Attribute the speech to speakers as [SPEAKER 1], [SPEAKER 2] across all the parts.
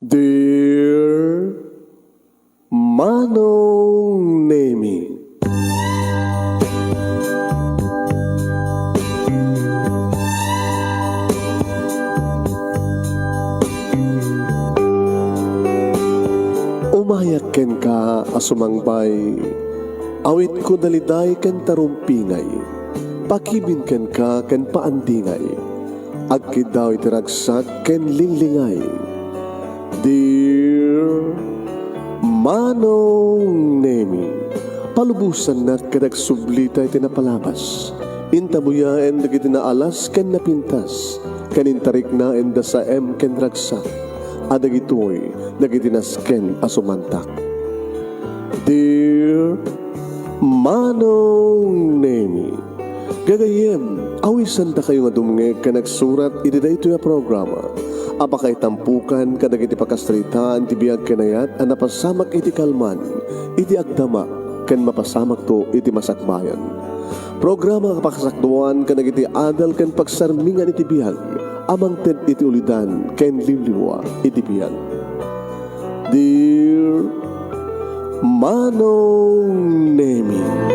[SPEAKER 1] Dear Manong Nemi, umayak ken ka asumangbay, awit ko daliday ken tarumpingay, pakibin ken ka ken paandingay, agkid daw itiragsak ken linglingay. Dear Manong Nemi, palubusan na kadag sublita iti napalabas. Intabuyaen dagiti naalas ken napintas, kanintarik na enda sa ken ragsak, adagitoy dagiti nasken asumantak. Dear Manong Nemi, gagayem, awisan ta kayo nga dumngeg ka nagsurat iti daytoy a programa. Apakay tampukan kadagiti pakastritaan ti biag kanayat a napasamak iti kalman, iti agdama ken mapasamak to iti masakbayan. Programa kapakasakduan kadagiti adal ken pagsarmingan iti biag, amang ted iti ulidan ken liwliwa iti biag. Dear Manong Nemi,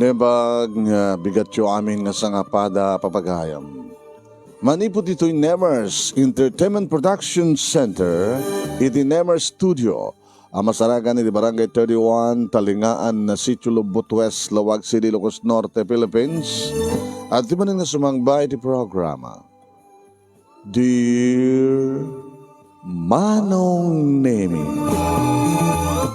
[SPEAKER 2] Nebag nga bigat yo amin nga sangapada papagayam. Manipod ito'y Nemers Entertainment Production Center, iti Nemers Studio, ang masaragan iti Barangay 31, Talingaan na Sitio Lubot West, Lawag City, Ilocos Norte, Philippines. At di man nga sumangbay iti programa. Dear Manong Nemi,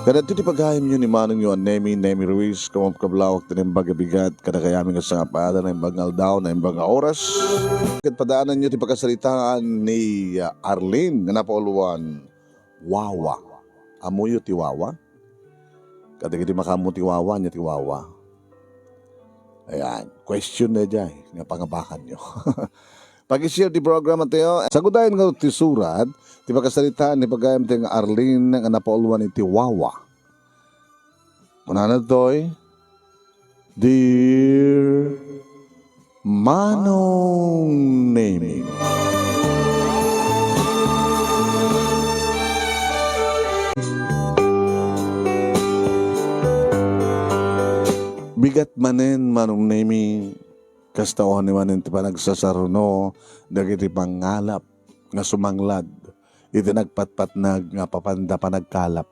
[SPEAKER 2] kada ito ti paghahim nyo ni Manong nyo ang Nemi Ruiz, kumap kablawak na imbag bigat, kada kayami nga sa ngapada na imbag aldaw, na imbag oras. Kad padaanan nyo ti pagkasalitaan ni Arlene, nga napauluan, Wawa. Amuyo ti Wawa? Kada kiti makamu ti Wawa, niya ti Wawa. Ayan, question na dyan, nga pangabakan nyo. Pag-share ti programa tayo, sagudayan nga ti surat, ti pagkasalitaan ni pagayam ti nga Arlene nga napauluan iti Wawa. Muna na to'y, Dear Manong Nemi, bigat manen Manong Nemi, kastaon ni manen ti panagsasaruno, dagiti pangalap nga sumanglad, iti nagpatpatnag nga papanda panagkalap.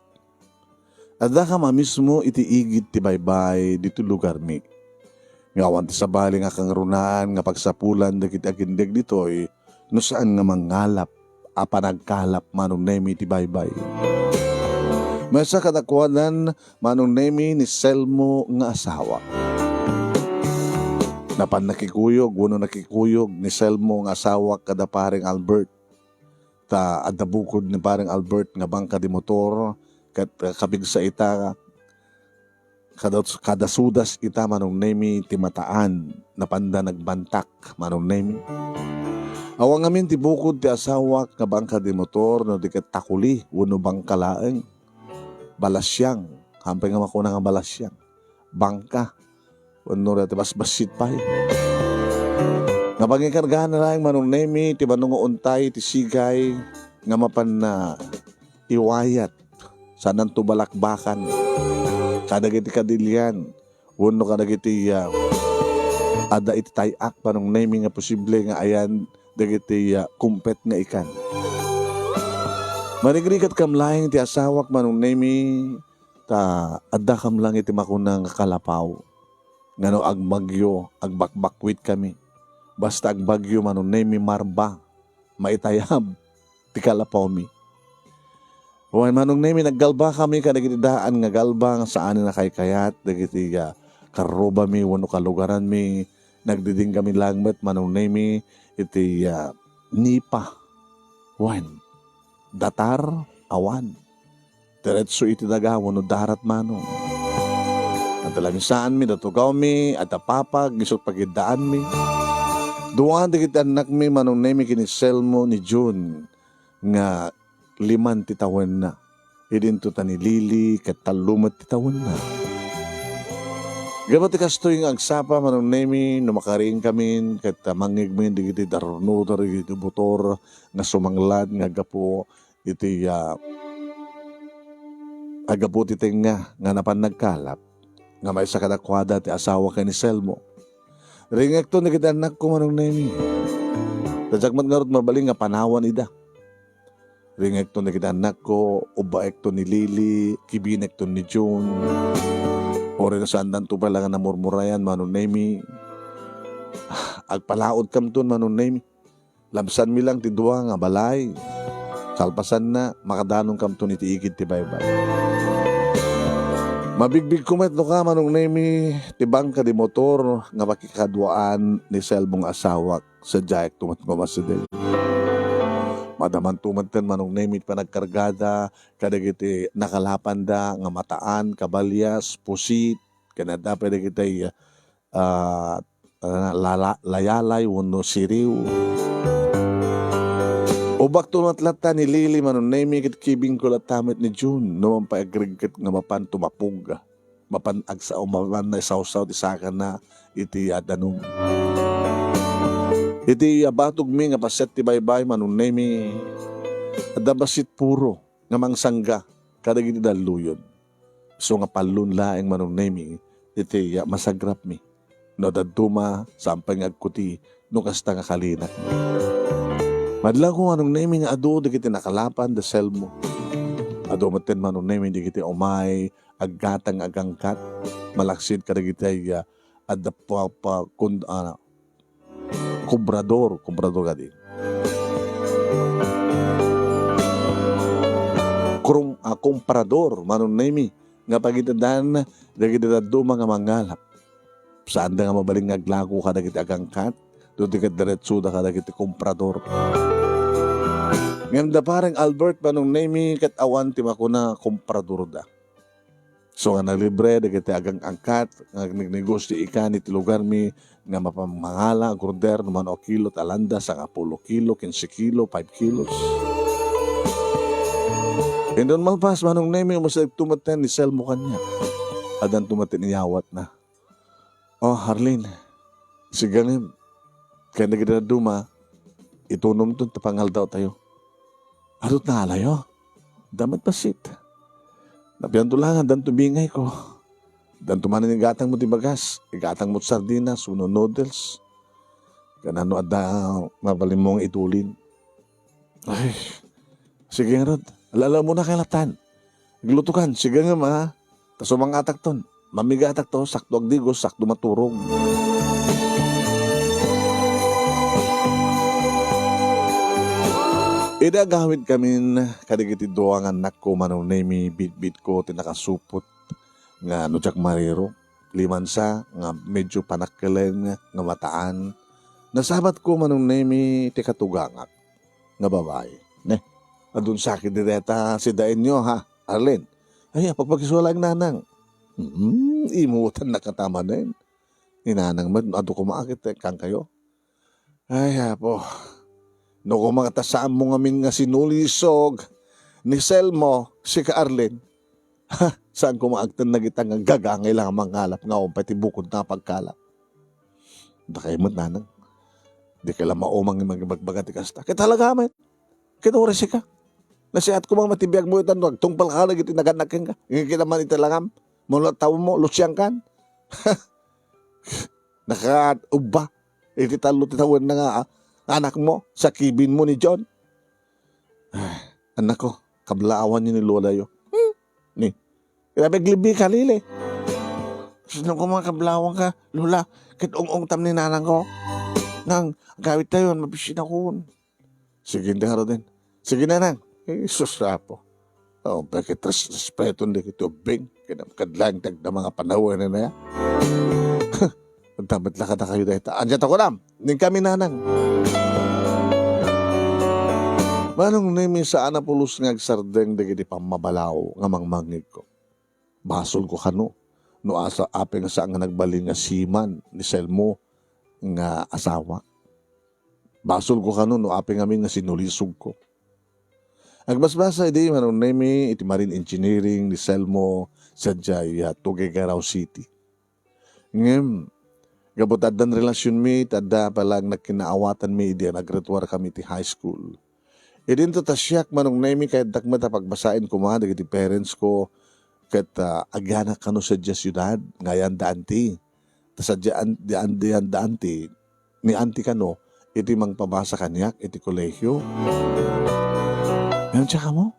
[SPEAKER 2] At ka mismo iti igit ti baybay dito lugar mi. Ngawan ti sabali nga kang runaan nga pagsapulan dagiti agindig ditoy, no saan nga mangalap, a panagkalap Manong Nemi ti baybay. Masa kadakwanan Manong Nemi ni Selmo nga asawa. Napan nakikuyog, wano nakikuyog ni Selmo nga asawa kada paring Albert. Ta adabukod ni paring Albert nga bangka di motor, kat kabig sa ita, kada sudas ita Manong Nemi ti mataan, napanda nagbantak Manong Nemi. Awang amin ti bukod ti asawa nga bangka di motor, no di kat takuli, wano bangka laeng, balasyang, hampay nga makuna nga balasyang, bangka, wano rete basbasit pa nga pangikargahan na lang Manong Nemi ti manungo untay ti sigay nga mapan na iwayat sanan to balakbakan kadagiti kadilyan wano kadagiti ada iti tayak Manong Nemi nga posible nga ayan dagiti kumpet nga ikan. Manigrikat kam laing ti asawak Manong Nemi ta adda kam lang iti makunang kalapaw ngano agbagyo agbakbakwit kami. Basta agbagyo Manong Nemi marba, maitayab, ti kalapaw mi. Huwag Manong Nemi, naggalba kami kadagiti daan nga galba nga saan na kayat, dagiti karoba mi, wano kalugaran mi, nagdiding kami langmet Manong Nemi, iti nipa, wan, datar, awan, diretso iti daga, wano darat Manong. At saan mi, natugaw mi, at apapag, gisot pagidaan mi. Duwan dagiti anak mi Manong Nemi kini Selmo ni June nga 5 ti tawen na. Idinto ta ni Lily ket 3 ti tawen na. Gabat kastoy nga agsapa manong nemi no makaring kami ket mangig mi digiti daruno digiti butor nga sumanglad nga gapo iti agapo ti tenga nga napan nagkalap nga may sa kadakwada ti asawa ken ni Selmo. Ringek to nagiti anak ko manong nemi. Tajagmat nga rod mabaling nga panawan ida. Ringek to nagiti anak ko, ubaek to ni Lily, kibinek to ni June. Ore na saan to pala nga namurmurayan manong nemi. Agpalaod kam ton manong nemi. Labsan mi lang ti duwa nga balay. Kalpasan na makadanong kam ton iti ikid ti baybay. Mabigbig kumet no ka manong nemi ti bangka di motor nga makikadwaan ni Selmong asawak sa jayak tumat mamasudel. Madaman tumanten manong nemi pa nagkargada kadagiti nakalapan da nga mataan, kabalyas, pusit, kanada pwede kitay layalay, wano siriw. Ubak tumatlata ni Lily manong nemi kit kibing ko latamit ni June no paagriget nga mapan tumapug mapan agsa o mapan na isaw-saw ti saka na iti adanong. Iti abatog mi nga paset ti baybay manong nemi adabasit puro nga mangsangga kadag iti daluyon. So nga palun laeng manong nemi iti masagrap mi no daduma sampay nga agkuti no kasta nga kalinak mi. Madla ko anong nemi nga ado digiti nakalapan da Selmo. Ado maten manong nemi digiti umay aggatang agangkat malaksid kadagiti adda pa kubrador kadi. Kumprador manong nemi nga pagitadan dagiti daduma nga mangalap. Saan da nga mabaling aglago kadagiti agangkat do ti diretso da kadagiti kumprador. Ngem da parang Albert manong nemi ket awan ti makuna kumprador da. So nga nalibre dagiti agang angkat nga nagnegosyo ikan iti lugar mi nga mapamangala gorder naman o kilo talanda sa 10 kilo, 15 kilo, 5 kilos. And doon malpas manong nemi umasak tumaten ni Selmo kanya. Adan tumaten iyawat na. Oh Harlene, sigalim kaya nagiging duma, itunom doon tapangal daw tayo. Arot na alayo, damat pasit. Napiyanto lang, dan tubingay ko. Dan tumanin yung gatang mo tibagas, igatang mo sardinas, uno noodles. Kanano ada mabalim mong itulin. Ay, sige nga rod, alala mo na kailatan. Iglutukan, sige nga ma. Taso mga atak ton, mamigatak to, sakto agdigos, sakto maturong. Ida gawid kami kadigiti doang anak ko manong nemi bit-bit ko tinakasupot nga nujak mariro limansa nga medyo panakkeleng nga mataan. Nasabat ko manong nemi ti katugangak nga babae. Ne, adun sa akin direta si dain nyo ha, Arlen. Ay, pagpagisulang nanang. Imutan na katama na yun. Ninanang man, ado kumakit kang kayo. Ay, po. No kung makatasaan mo ngamin nga sinulisog ni Selmo, si ka Arlen, saan kumaagtan na kita nga gagangay lang mangalap nga pati bukod na pagkalap. Dakay mo nanang, di ka lang maumang magbagat kasta. Kaya talaga amin, kinuresi ka. Nasihat ko mga matibiyag mo itan, tungpal ka lagi tinaganakin ka. Hindi kita man italangam, mula tao mo, lusyang kan. Naka-uba, ikitalo titawan na nga anak mo, sa kibin mo ni John. Anak ko, kablaawan niyo ni Lola yo. Ni, grabe glibi ka lili. Sino ko mga kablaawan ka, Lola, kitong-ong tam ni nanang ko. Nang, gawit tayo, mabisin ako. Sige, hindi haro din. Sige nanang, Isus po. Oh, bakit respeto hindi kito bing, kinamkadlang tag na mga panahon na na. Dapat lakad na kayo dahil. Andiyan ako lang, hindi kami nanang. Manong nemi sa anapulos nga agsardeng dagiti pamabalaw nga mangmangig ko. Basol ko kano, no asa apeng sa nga nagbaling nga siman ni Selmo nga asawa. Basol ko kano, no apeng amin nga sinulisog ko. Agbasbasa iti manong nemi iti marine engineering ni Selmo sa Tuguegarao City. Ngem, gabot adan relasyon mi, tada palang nagkinaawatan mi, di nagretwar kami ti high school. Idin to tasyak manong nemi kahit dakmat pagbasain ko mga dagiti parents ko ket agyanak kano sa syudad ngayan daan ti. Tasadyaan dian daan ti ni anti kano iti mangpabasa kanyak iti kolehyo. Ngayon tsaka mo,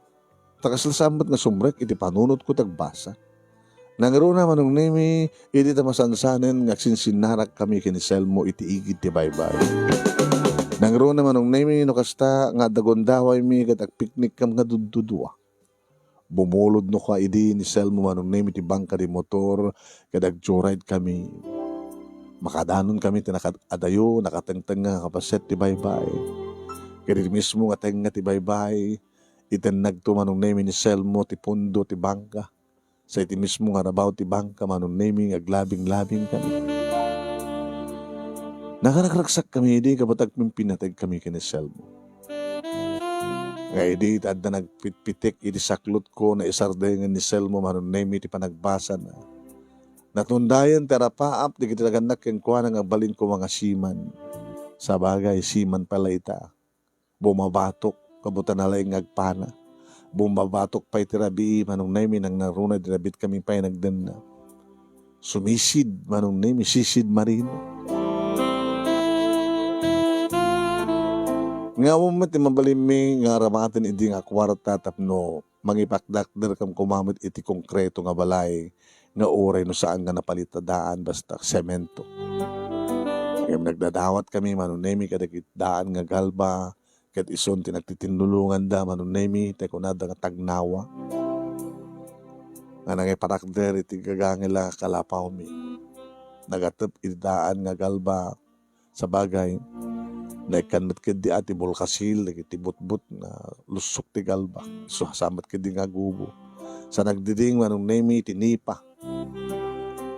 [SPEAKER 2] takaslasambat nga sumrek iti panunot ko tagbasa. Nangro na manong nemi iti tamasansanen nga sinsinarak kami kiniselmo iti igid ti baybay. Nangro naman nung nami no kasta nga dagondaway mi kat picnic kam nga dududua. Bumulod no ka idi ni Selmo manong nami ti bangka di motor kadag joyride kami. Makadanon kami tinakadayo nakatengteng nga kapaset ti baybay. Kaya mismo nga teng nga ti baybay iten nagto manong nami ni Selmo ti pundo ti bangka. Sa iti mismo nga rabaw ti bangka manong nami aglabing-labing kami. Nakarakragsak kami, di kabatag pinatag kami kinisel mo. Nga di, tadda nagpitpitik, iti saklot ko na isardayan ni Selmo, manon name iti panagbasa na. Natundayan, terapaap, di kita naganak yung kuha nga balin ko mga siman. Sa bagay, siman pala ita. Bumabatok, kabutan na lang ngagpana. Bumabatok pa itirabi, manong name, nang narunay, dirabit kami pa yung nagdan na. Sumisid, manong name, sisid marino. Nga mo ti mabalimi nga ramatin iti nga kwarta tapno mangipakdakder kam kumamit iti konkreto nga balay nga oray no saan nga napalitadaan basta semento. Kaya nagdadawat kami manunemi kadagit daan nga galba ket ison ti nagtitinulungan da manunemi te kunada nga tagnawa. Nga nangiparakder iti gagangila kalapaw mi. Nagatep iti daan nga galba sa bagay naikanmat kedi ati bulkasil, iti butbut na lusok ti galba. So, samat kedi nga gubo. Sa nagdiding manong nemi iti nipa.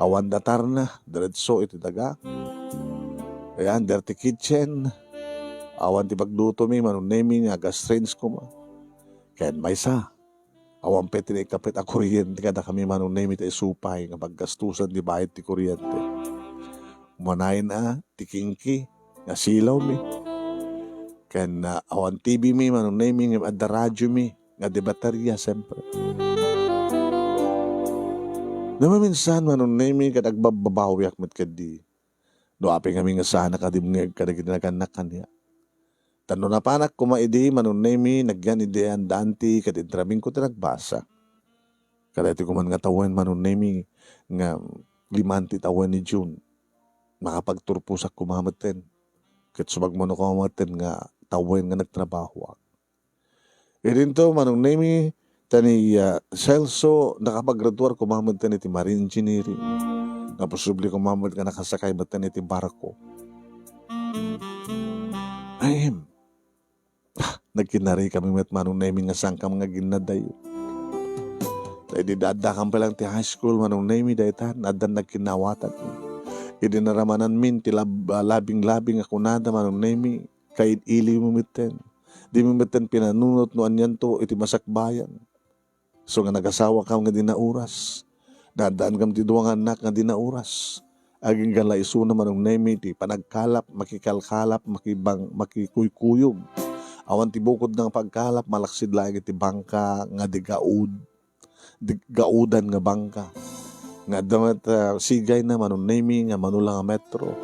[SPEAKER 2] Awan datar na, diretso iti daga. Ayan, dirty kitchen. Awan ti pagluto mi, manong nemi nga gas-range ko ma. Kayan may sa. Awan peti na ikapit a kuryente kada kami manong nemi ti supay nga paggastusan di bayad ti kuryente. Umanayin na, ti kingki. Nga silaw mi. Kan awan TV mi, manong naming at the radyo mi. Nga di baterya, siyempre. Namaminsan, manong naming kat agbababawiak met kadi. Do api kami nga sana kadimngeg kadaginagan niya. Tano na panak kumaidi, manong naming nagyan idean danti kat intrabing ko tinagbasa. Kada iti kuman nga tawen, manong naming nga limanti tawen ni June. Makapagturpusak kumamaten. Kat subagmano kumamaten nga tawen nga nagtrabaho. Irin to, manong nemi, tani Celso, nakapaggraduar kumamad tani iti marine engineering. Na posible kumamad ka nakasakay ba tani iti barko. Ayim. Nagkinari kami met manong nemi nga sangkam nga ginaday. Dahil di dadakam pa lang ti high school, manong nemi, dahil nadan nagkinawatan. Idinaramanan min ti labing-labing ako nada manong nemi kahit ili mumiten. Di mumiten pinanunot no anyan to iti masakbayan. So nga nagasawa ka nga dinauras. Dadaan kam ti duwang anak nga dinauras. Aging gala iso na manong nemi ti panagkalap, makikalkalap, makikuykuyog. Awan ti bukod ng pagkalap, malaksid lagi ti bangka nga gaudan nga bangka. Nga damat sigay na manong nemi nga manulang nga metro.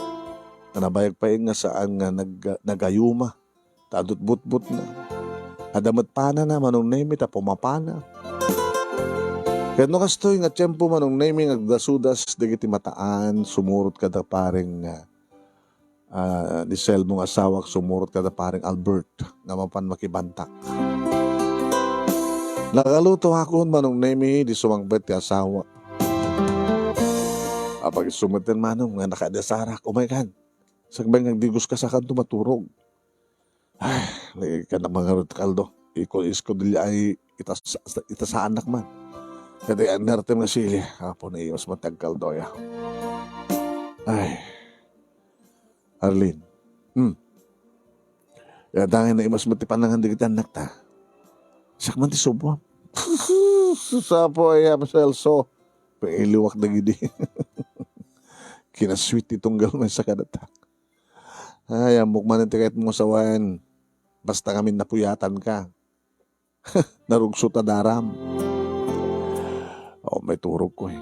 [SPEAKER 2] Nga nabayag pa nga saan nga nagayuma. Tadot but-but na. Adamat pana na manong nemi ta pumapana. Kaya no kastoy nga tiyempo manong nemi nagdasudas digiti mataan sumurot kada paring ni Selmong asawak sumurot kada paring Albert nga mapan makibantak. Nakaluto ako manong nemi di sumangbet ti asawa. Apag sumaten manong nga nakadasarak, oh my God, sagbay nga digos ka sa kanto maturog. Ay, lagi ka na mga kaldo. Isko dili ay sa anak man. Kaya nartem nga sili, hapo na iyos matagkaldo ya. Ay, Arlene, kaya dangin na imas matipanangan digit anak ta. Sakman ti subwam. Sapo ay Celso. Pailiwak na gidi. Kinasweet itong galmay sa kadata. Ay, amok man ang tikait mo sawan. Basta kami napuyatan ka. Narugso ta daram. May turog ko eh.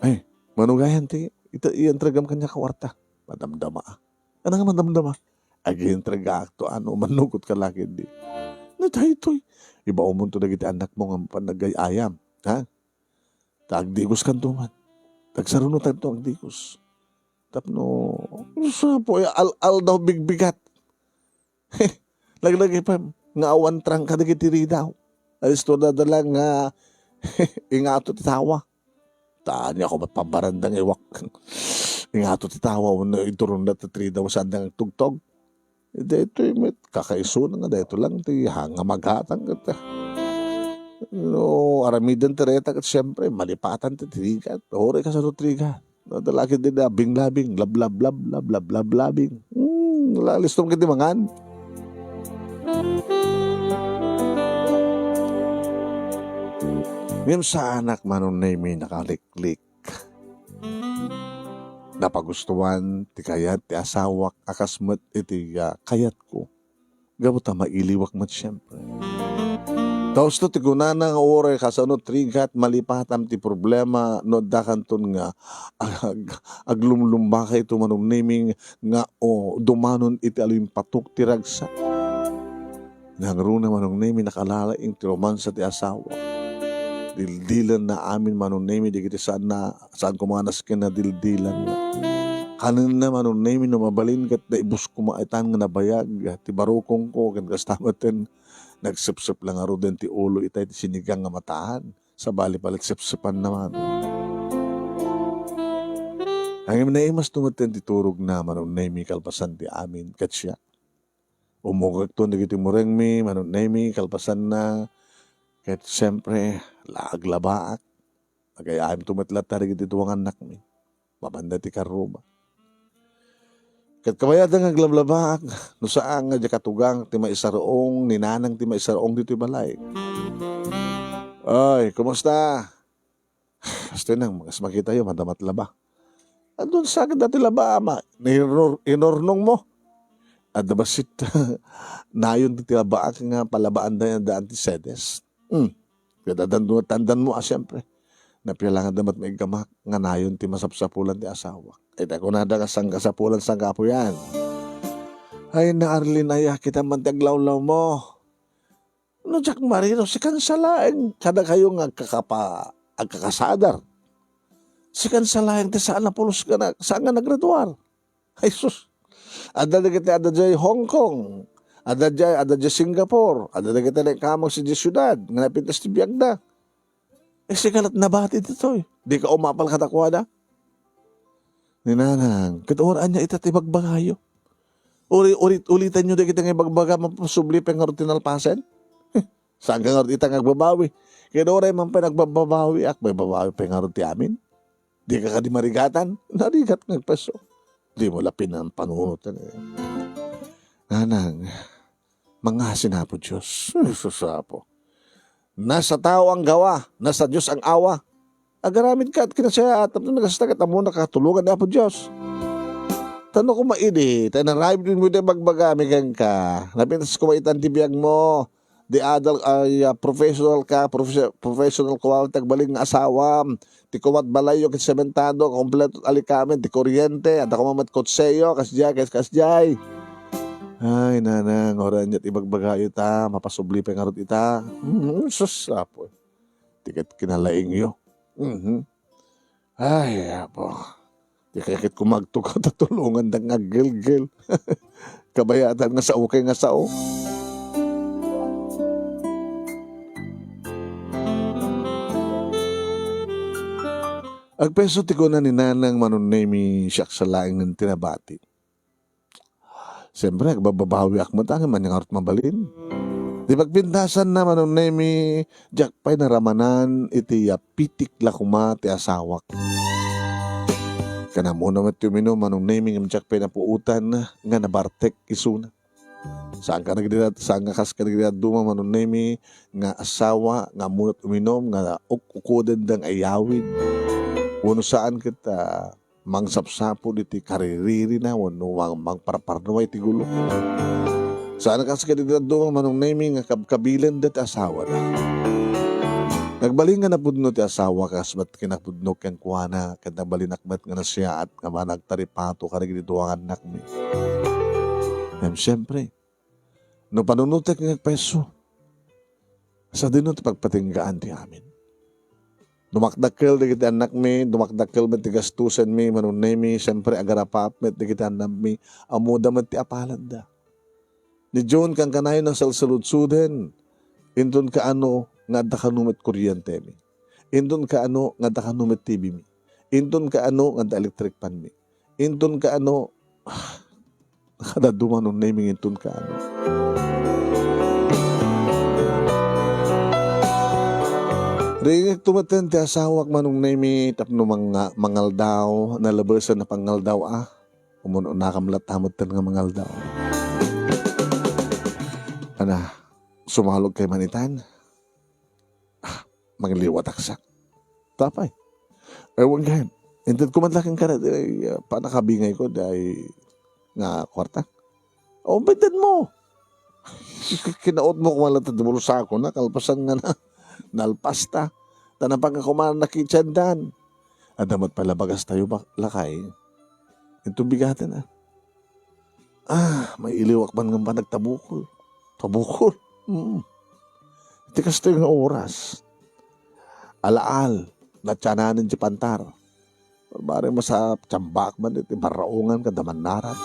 [SPEAKER 2] Ay, manugayan ti. Iantragam kanya kawarta. Madamdama. Ano nga madamdama? Agi-intraga akto. Manugot ka lagi di. Nataytoy. Iba umunto na kita anak mo nga panagayayam. Ha? Tagdigos kan tuman. Tagsarunutan to ang digos. Tapno, sa po, al daw bigbigat. Laglagay pa, nga awan trang ka nagitiri daw. Alis to na dalang nga, ingato titawa. Taan niya ako matpabarandang iwak. Ingato titawa, iturong na tatri daw sa andang tugtog. Ito yung kakaiso na nga, ito lang, hanga maghatang ka. Aramidan tereta kat siyempre malipatan ti trigat. Ore ka sa trigat. Dalaki din na labing labing. Lalistong kiti mangan. Ngayon sa anak manon na may nakaliklik. Napagustuhan ti kayat ti asawak akasmat iti kayat ko. Gabot na mailiwak mat siyempre. Tapos to tigunan nga ore kasano trigat malipatam ti problema no dakanton nga aglumlumbakay ito manong naming nga dumanon iti aluing patok ti ragsa. Nangruna manong naming nakalalaing ti romansa ti asawa. Dildilan na amin manong naming di kiti saan ko mga naskin na dildilan na. Kanin na manong naming no mabalin kat na ibus kumaitan nga nabayag ti barukong ko kan kastamaten. Nagsipsip lang aro din ti ulo itay ti sinigang nga matahan. Sa bali palit sipsipan naman. Ang imnaimas tumaten ti turog na manong naimi kalpasan ti amin katsya. Umugag to nagiti murengmi manong naimi kalpasan na kat siyempre laaglabaak. Nagayaan tumatlat tarig iti tuwang anak mi. Mabanda ti karuba. Kat kabayatan nga glablabaak, no saan nga katugang ti maisaroong, ninanang ti maisaroong dito balay. Ay, kumusta? Gusto nang mas makita yun, madamat laba. Andun sa akin dati laba, ama, inornong mo. At dabasit, nayon ti labaak nga palabaan na yan daan ti sedes. Kaya tandan mo, siyempre. Napialangan damat may gamak, nga nayon ti masapsapulan ti asawa. Ito ko nada ka kasapulan sang kapo yan. Ay na Arlene ay kita mantaglawlaw mo. No Jack Marino, si kansalaeng kada kayo nga agkakasadar. Si kansalaeng ti saan na pulos ka na, saan nga nagraduar. Ay sus, ada na kita ada jay Hong Kong, ada jay Singapore, ada na kita na kamang si syudad, nga napintas ti biyagda. Sikalat na bati dito eh. Di ka umapal katakwada. Ninanang, katuoraan niya itat ibagbagayo. Ulitan nyo di kita nga ibagbaga mapasubli pa nga tinalpasen. Saan ka nga itang agbabawi? Kaya oray man pa nagbabawi may babawi pa nga ti amin. Di ka di marigatan, narigat nagpaso. Di mo lapin ang panunutan. Nanang, mga sinapo Diyos. Susapo. Nasa tao ang gawa, nasa Diyos ang awa. Agaramid ka at kinasaya at nagastagat amo nakatulungan na po Diyos. Tanong ko maini, tayo narayib din mo din magbagamigan ka. Napintas ko maitan tibiyag mo. Di adult professional ka, professional ko tagbaling nga asawa. Ti kumat balay yung sementado, kompleto alikamin, ti kuryente, at ako mamat kotseyo, kasjay. Ay, nanang, oran niya't ibagbagayo ta, mapasubli pa nga ron ita. Susapo. Tiket kinalaing yo. Ay, apo. Di kayakit kumagtuka tatulungan ng agil-gil. Kabayatan nga sa okay nga sao. Agpeso ti ko na ni nanang manunay siyak sa laing ng tinabati. Siyempre, agbababawi akmatang man yung harot mabalin. Di pagpintasan na manunay Jack pa'y naramanan iti pitik lakuma ti asawak. Kana mo naman ti uminom manunay ng Jack pa'y napuutan nga nabartek isuna. Saan ka kas ka nagdidaduma manunay nga asawa nga munat uminom nga ukudan dang ayawid. Uno saan kita mangsapsapo iti kaririri na wano mangparparnaway ti gulo. Sana kas kadidado manong naming nga kabkabilan dat asawa na. Nagbaling nga napudno ti asawa kas mat kinapudno ken kuana ken nabalinakmat nga na siya at nga nagtaripato karigi duwangan anak mi. Siyempre, no panunutek nga peso, sa din ti pagpatinggaan ti amin. Dumakdakkel di kita anak mi, dumakdakkel met ti gastusan mi, manunay mi, siyempre agarapap met di kita anak mi, amuda met ti apalanda. Ni John kang kanayon ng salsaludsuden, indon ka ano, nga da ka numit kuryente mi. Indon ka ano, nga da ka numit TV mi. Indon ka ano, nga da electric pan mi. Indon ka ano, nakadaduman nun naming indon ka ano. Ringek tumaten ti asawak manong nami tapno mangal daw, nalabasan na pangal daw Umuno nakamlatamot nga mangal daw. Ana, sumalog kay manitan. Magliwataksak. Tapay. Ewan kayo. Intad kumadlaking ka na, panakabingay ko dahil nga kwarta. O, bintad mo. Kinaot mo kumalatad mo sa ako na, kalpasan nga na. Nalpasta. Tanapang ako man nakitsandan. Adamat pala bagas tayo lakay. Ito bigatin may iliwak man nga ba nagtabukol. Tabukol. Tikas tayo nga oras. Alaal. Natsananin si pantar. Bari mo sa tsambak man iti baraungan ka daman narat.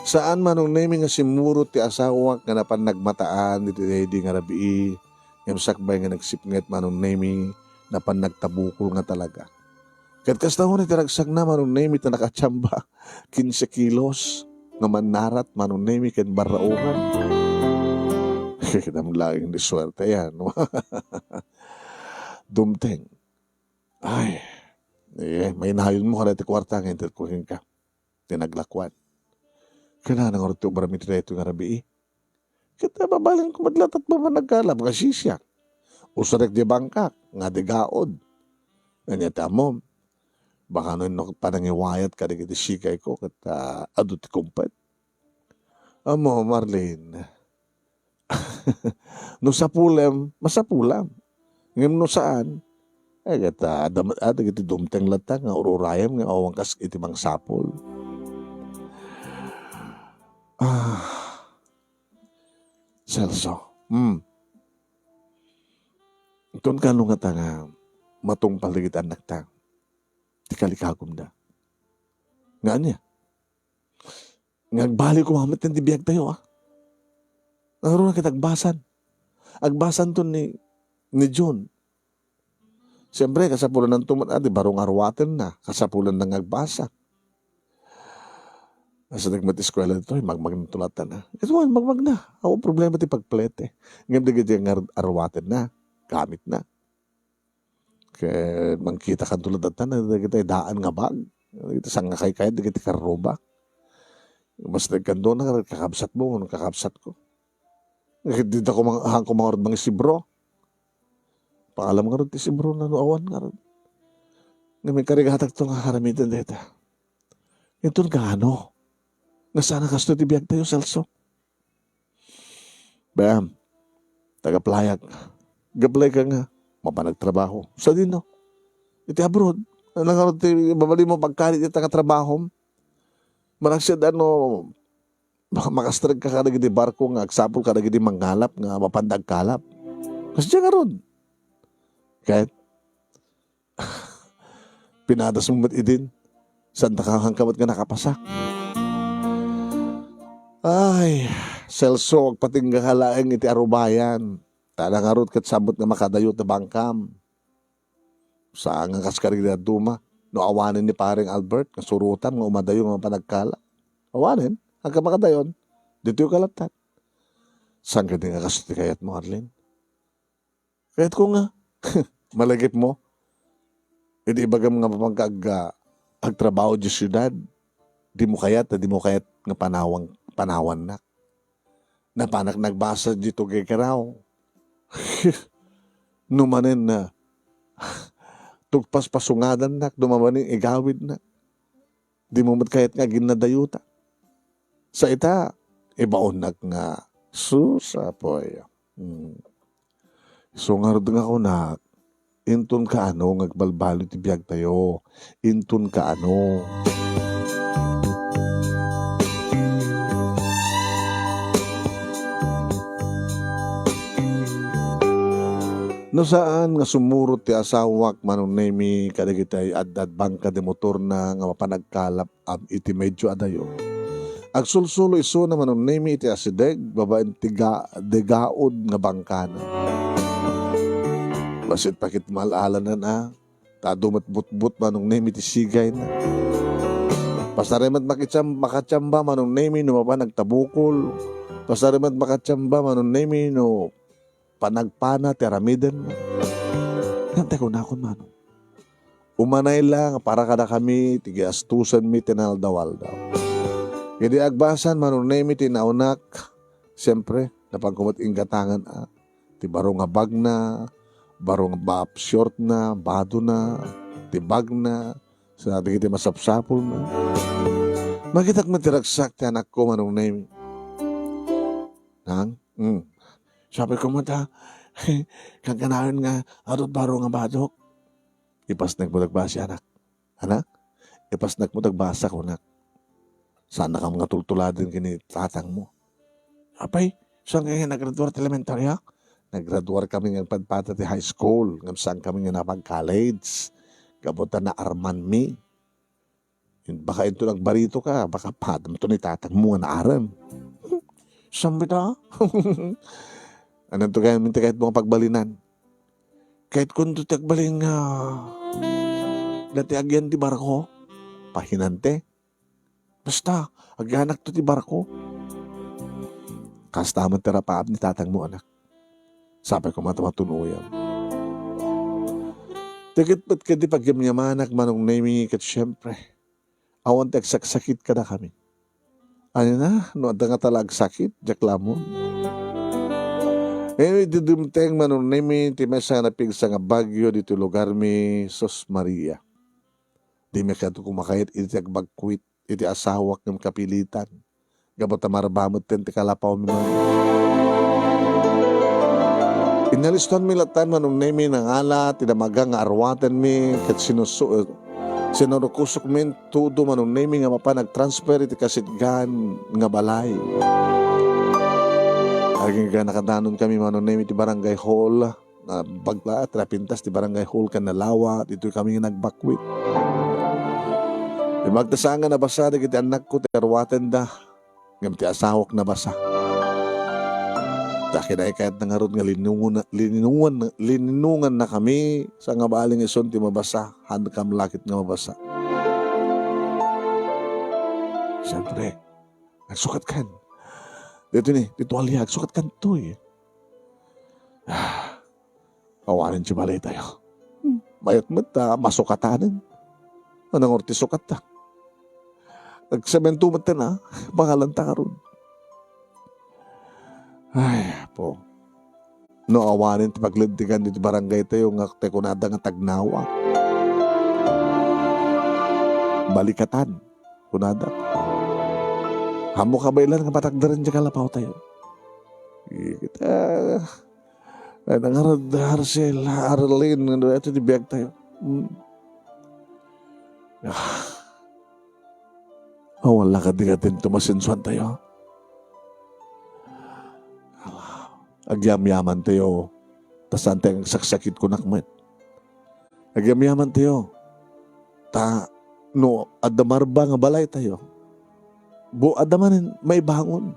[SPEAKER 2] Saan manong naming nga simuro ti asawa nga napan nagmataan iti ready nga rabii yung sakbay nga nagsipnget manong naming napan nagtabukol nga talaga. Kat kastahon iti ragsag na manong naming ta nakatsamba 15 kilos nga manarat manong naming ken baraungan. Kita mo laging di swerte yan. Dumteng. Ay, may nahayon mo ka na iti kwarta nga iti kuhin ka. Tinaglakwan. Kailangan nga rin ito maraming ito nga rabi Kita babaling kumadlatat ba man nagkalap nga sisyak. Usarek di bangkak, nga di gaod. Nganyata mo, baka no panangiwayat ka rin iti sikay ko kata adot kumpet. Amo, Marlene, no sa pulam, masapulam. Ngayon no saan, kata adamat iti dumteng latang nga ururayam nga awang kas iti mang sapul. Celso. Itun ka nung nga matong paligitan nagtang. Di kalikagom da. Nga niya. Ngagbali ko mamit ng tibiyag tayo Naroon na kitagbasan. Agbasan to ni John. Siyempre, kasapulan ng tuman, di barong arwaten na. Kasapulan ng agbasa. Nasa nagmat-eskwela dito, magmagnatulatan na. Kasi magmag na. Ako problema ti pagplete. Ngayon digit yung arwaten na. Gamit na. Kaya mangkita ka tulad at na, digit daan nga bag. Digit sang nga kay digit karoba. Mas nagkando na, kakabsat mo, kakabsat ko. Dito ko mga mga sibro. Pakalam nga rin ti sibro na nuawan nga rin. Nga may karigatag ito nga karamitan dito. Ito nga ano? Nga sana kasto ti biyag tayo, Celso. Bam, taga-playag. Gablay ka nga, mapanagtrabaho. Sa din, no? Iti abroad. Nangarot ti babali mo pagkalit iti taga-trabaho. Managsad makastrag ka karag di barko nga agsapol karag di manggalap nga mapandag kalap. Kasi diyan nga ron. Kahit pinadas mo idin saan nakahangkamat nga nakapasak. Ay, Celso, patingga halaeng iti arubayan. Tala nga ron kat sabot nga makadayot na bangkam. Saan nga kaskarig na duma. No awanin ni paring Albert, nga surutan nga umadayo nga panagkalap. Awanin. Hanggang makadayon, dito yung kalaptan. Saan ka din nga kasuti kayat mo, Arlene? Kayat ko nga, malagip mo. Hindi ibagam nga agtrabaho di syudad. Di mo kayat nga panawan na. Napanak nagbasa dito kay Karaw. numanin na tugpas pasungadan na, dumamaning igawid na. Di mo mat kahit nga ginadayuta. Sa ita, ibaon nga susapoy. So nga rin ako na, inton ka ano, ngagbalbalo ti biyag tayo. Inton ka ano. No saan nga sumurot ti asawak manong nemi kadagitay ad bangka de motor na nga mapanagkalap iti medyo adayo. Agsulsulo iso na manong nemi iti asideg babaen degaod nga bangkana. Basit pakit malaala na tadumat butbut manong nemi ti sigay na. Pasaremat makatsamba manong nemi no mapanagtabukol. Pasaremat makatsamba manong nemi no panagpana, teramiden mo. Nante ko na akong manong. Umanay lang, para kada kami, tigiastusan mi, tinaldawal daw. Hindi agbasan, manong nemi, tinaunak. Siyempre, napagkumot ingatangan, ti barong nga bag na, barong bap short na, bado na, ti bag na, sa natin kiti masapsapol na. Makitak matiragsak, ti anak ko, manong nemi. Nang? Sabi ko mata, kaganahan nga, arot baro nga badok. Ipas nagmutagbasa, anak. Anak, ipas nagmutagbasa ko, anak. Sana ka mga tultuladin kini tatang mo. Apay, saan nga nag-graduar elementary, ha? Nag-graduar kami ng padpata ti high school. Ngam saan kami nga napag-college. Kabutan na Arman mi. Baka ito nagbarito ka, baka padam ito ni tatang mo nga naaram. Sambit, ha? Anong to kaya minta kahit mga pagbalinan? Kahit kung ito tagbalin nga dati agyan ti barko, pahinante. Basta, agyanak to ti barko. Kastaman terapaap ni tatang mo, anak. Sabi ko matamatunuyan. Tikit ba't ka di pagyamyamanak manong nami kat syempre. Awan tagsakit ka na kami. Ano na, no ada nga talag sakit, jaklamon. Anyway, didumteng manong nemi, ti mesa na pigsa nga bagyo dito lugar mi, Sos Maria. Di may kato kumakayat, iti agbagkwit, iti asawak ng kapilitan. Gabot amarbamot ten, ti kalapaw mi man. Inaliston mi latan manong nemi ng ala, tinamagang nga arwatan mi, kat sinurukusok min, tudo manong nemi nga mapanag-transfer, iti kasitgan nga balay. Aging ka nakadanon kami manon name iti barangay hall na bagla at rapintas ti barangay hall kan nalawa dito kami nagbakwit. Di magtasangan na basa iti anak ko ti arwaten da ngam ti asawak na basa. Takin ay kahit nangarod nga lininungan na kami sa nga baling ison ti mabasa handkam lakit nga mabasa. Siyempre, nagsukat kan. Dito aliyag, sukat kanto eh. Awarin siya balay tayo. Mayat mata, masukatanan. Anong orti sukat ta? Nagsemento mata na, pangalan ta karon. Ay, po. No, awarin ti paglintigan dito barangay tayo nga tekunada nga tagnawa. Balikatan, kunada. Hamo ka ba ilan nga patagdaran dyan kalapaw tayo? Kita, ay nangarad Harsel, Arlene, ito di biyag tayo. Wala ka di katin tumasinsuan tayo. Agyam-yaman tayo. Tasan tayong saksakit ko nakmet. Agyam-yaman tayo. Adamar ba nga balay tayo? Adamanin may bangon.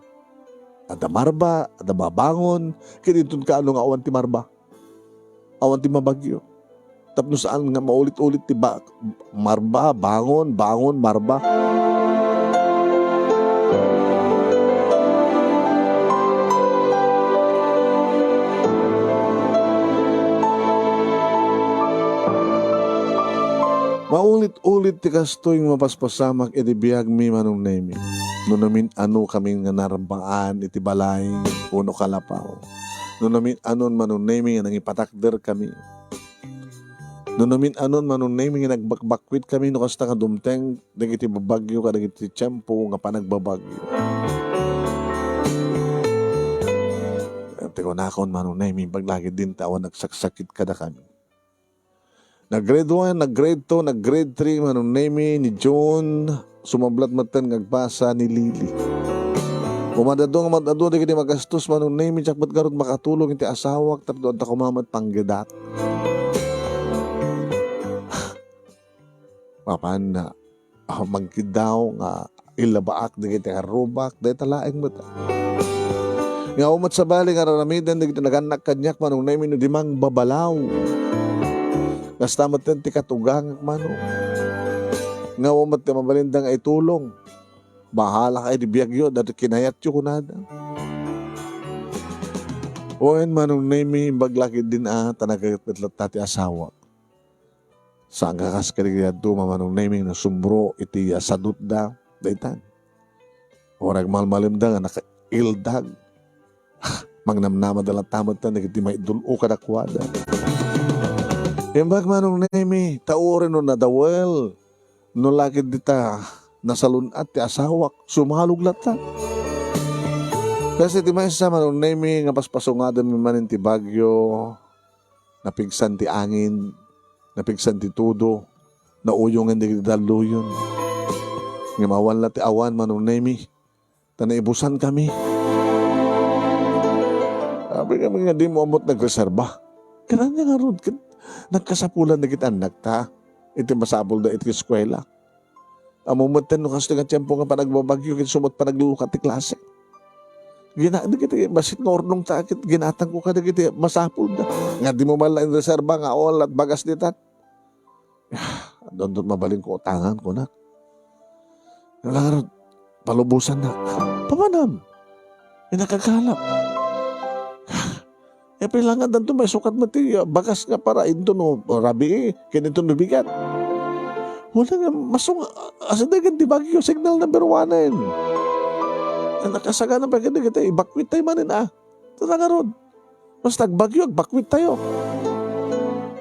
[SPEAKER 2] Adamarba, adamabangon. Kinitun ka ano nga awan ti marba. Awan ti mabagyo. Tapos saan nga maulit-ulit ti marba, bangon, marba. Maulit-ulit ti kastoy mapaspasamak iti biyag mi manong nemi. No namin ano kaming nga narambaan iti balay uno kalapaw. Nunamin anon manunemi nga nangipatakder kami. Nunamin anon manunemi nga nagbakbakwit kami no kasta nga dumteng dagiti babagyo ka dagiti tiyempo nga panagbabagyo. Tiko nakon manunemi paglagi din tawan nagsaksakit kada kami. Nag-grade 1, nag-grade 2, nag-grade 3 manunemi ni John sumablat matan ngagbasa ni Lily. Umadado di kiti magastos manunemi tsak ba't garot makatulong iti asawak tapos ta kumamat panggedak. Papan na magkidaw nga ilabaak di kiti harubak dahi talaeng mata. Nga umat sa bali nga raramidan di kiti naganak kanyak manunemi no dimang babalaw. Kastamat ti katugang mano. Nga umat ti mabalindang ay tulong. Bahala kay di biyagyo dati kinayat yu kunada. Oen manong nemi baglakid din tanagagatlat ti asawa. Saan kakas kaligyan duma manong nemi na sumbro iti sadut da daytan. Orag malmalim da nga nakaildag. Magnamnama dalang tamat na nagiti may dulo kadakwada. Imbag manong nemi, taurin no nadawel, no lakid dita nasalunat ti asawak, sumalog lata. Kasi ti may sa manong nemi, nga paspasungadan mi manin ti bagyo, napigsan ti angin, napigsan ti tudo, nauyong hindi daluyon. Nga mawala ti awan manong nemi, tanaibusan kami. Sabi kami nga di mo amot nagreserba. Karanya nga ron, nagkasapulan na kita anak ta. Iti masapul da iti eskwela. Amumatan no kasi nga tiyempo nga panagbabagyo kin sumot panaglukat ti klase. Di kiti basit nornong takit ginatang ko kada kiti masapul da. Nga di mo mala in reserva nga all at bagas ditat. Doon mabaling ko utangan ko na. Nalarot, palubusan na. Pamanam, nakakahalap. Pilangan danto may sukat mati bagas nga para ito no rabi kinito no bigat. Wala nga masung asadagan di bagyo signal number 1 en. Nakasaga na pa kita ibakwit tayo manin Tara nga ron. Basta bagyo bakwit tayo.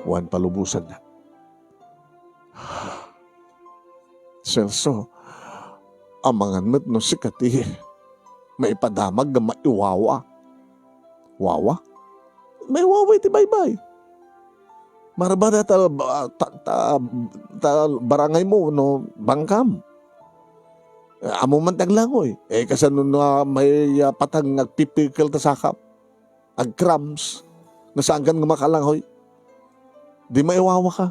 [SPEAKER 2] Wan palubusan na. Celso, amangan met no sikati maipadamag nga maiwawa. Wawa? May waway ti baybay. Marabada ta barangay mo no bangkam. Amo man taglangoy. Kasan na may patang nagpipikil ta sakap. Ag crumbs. Nasaan kan makalangoy. Di maiwawa ka.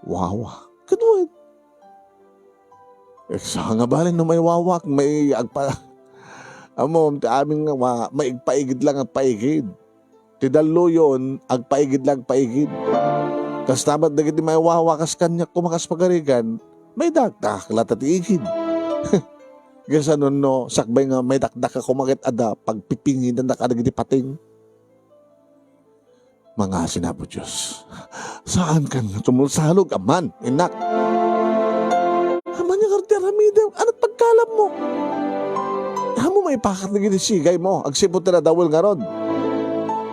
[SPEAKER 2] Wawa. Kaduan. Sa nga balin no may wawak, may agpa. Amo, aming maigpaigid lang ang paigid. Tidalo yun, agpaigid lang paigid. Kas tamat na giti may wawakas kanya kumakas pagarigan, may dakdak latatiigid. Gasa nun no, sakbay nga may dakdak ka kumakit ada, pagpipingin na nakadagiti pating. Mga sinapo Diyos, saan ka nga tumulsalog, aman, inak. Aman yung kartiramida, ano't pagkalam mo? Hamo may pakat na ginisigay mo. Agsipot na dawil nga ron.